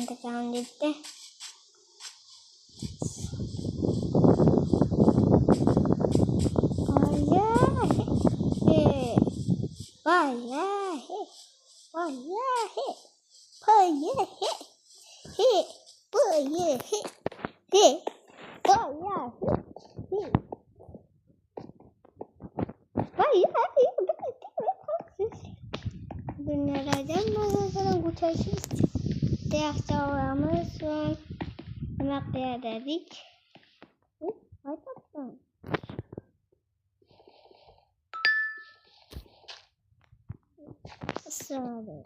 devam etti. Dünyadan bazılarına kurtarsız diyakçalarımız var. Yemek dedik. Hayatım. Sağ olun.